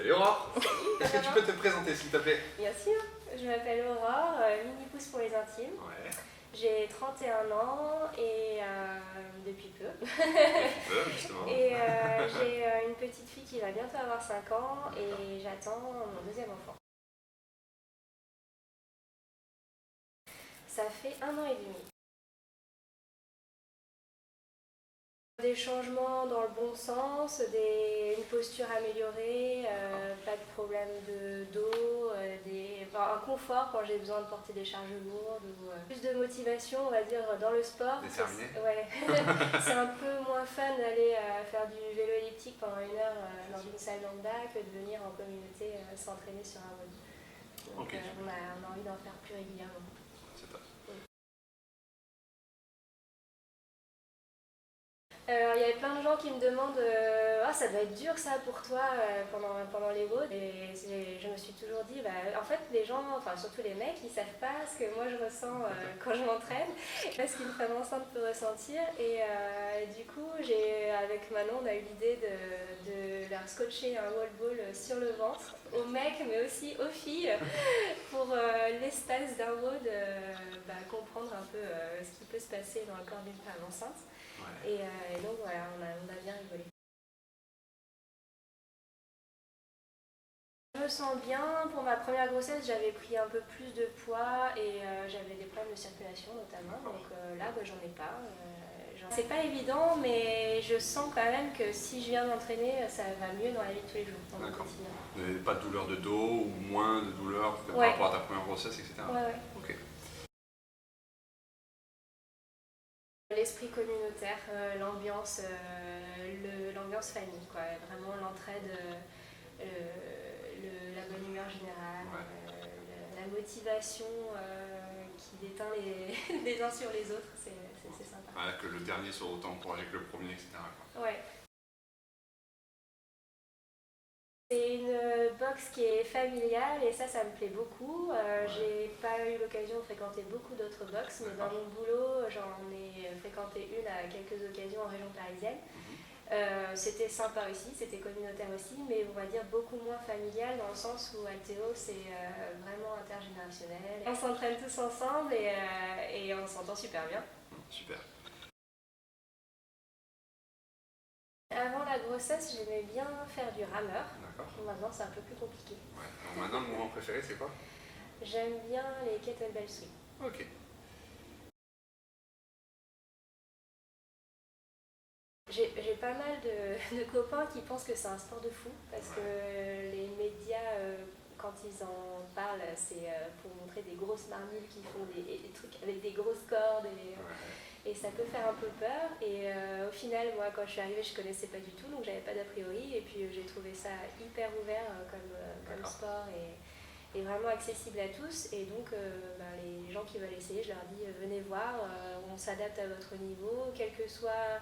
Salut Aurore. Est-ce que tu peux te présenter s'il te plaît? Bien sûr, je m'appelle Aurore, mini-pouce pour les intimes. Ouais. J'ai 31 ans et depuis peu. Depuis peu, justement. Et j'ai une petite fille qui va bientôt avoir 5 ans et j'attends mon deuxième enfant. Ça fait 1 an et demi. Des changements dans le bon sens, une posture améliorée, pas de problème de dos, un confort quand j'ai besoin de porter des charges lourdes, ou plus de motivation, on va dire, dans le sport. Déterminé. Ouais. C'est un peu moins fun d'aller faire du vélo elliptique pendant 1 heure dans une salle lambda que de venir en communauté s'entraîner sur un mode. Donc Ok. on a envie d'en faire plus régulièrement. C'est top. Alors, il y avait plein de gens qui me demandent ah, ça doit être dur ça pour toi pendant les WOD. Et je me suis toujours dit, en fait, les gens, enfin surtout les mecs, ils savent pas ce que moi je ressens quand je m'entraîne, pas ce qu'une femme enceinte peut ressentir. Et du coup, avec Manon, on a eu l'idée de leur scotcher un wall ball sur le ventre, aux mecs, mais aussi aux filles, pour l'espace d'un WOD, comprendre un peu ce qui peut se passer dans le corps d'une femme enceinte. Ouais. Et donc voilà, on a bien rigolé. Je me sens bien. Pour ma première grossesse, j'avais pris un peu plus de poids et j'avais des problèmes de circulation notamment. Donc là, j'en ai pas. C'est pas évident, mais je sens quand même que si je viens m'entraîner, ça va mieux dans la vie de tous les jours. D'accord. Vous n'avez pas de douleur de dos ou moins de douleur par rapport à ta première grossesse, etc. Ouais. Ok. L'esprit communautaire, l'ambiance famille, quoi. Vraiment l'entraide, la bonne humeur générale, la motivation qui déteint les uns sur les autres, c'est sympa. Ouais, que le dernier soit autant encouragé que le premier, etc. quoi. Ouais. C'est une boxe qui est familiale et ça me plaît beaucoup. J'ai pas eu l'occasion de fréquenter beaucoup d'autres boxes, mais dans mon boulot, j'en ai fréquenté une à quelques occasions en région parisienne. C'était sympa aussi, c'était communautaire aussi, mais on va dire beaucoup moins familial dans le sens où Altéo c'est vraiment intergénérationnel. On s'entraîne tous ensemble et on s'entend super bien. Super. Avant la grossesse, j'aimais bien faire du rameur. D'accord. Maintenant, c'est un peu plus compliqué. Ouais. Alors maintenant, le mouvement préféré, c'est quoi? J'aime bien les kettlebell swing. Ok. J'ai pas mal de copains qui pensent que c'est un sport de fou parce que les médias, quand ils en parlent, c'est pour montrer des grosses marmules qui font des trucs avec des grosses cordes et ça peut faire un peu peur. Et au final, moi, quand je suis arrivée, je connaissais pas du tout, donc j'avais pas d'a priori. Et puis j'ai trouvé ça hyper ouvert comme sport et vraiment accessible à tous. Et donc, les gens qui veulent essayer, je leur dis venez voir, on s'adapte à votre niveau, quel que soit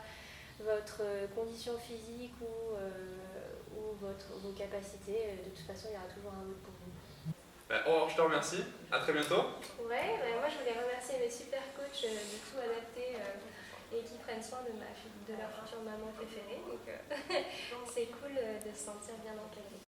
votre condition physique ou vos capacités, de toute façon il y aura toujours un mot pour vous. Aurore, je te remercie, à très bientôt. Ouais, moi je voulais remercier mes super coachs du tout adaptés et qui prennent soin de leur future maman préférée, donc c'est cool de se sentir bien encadrée.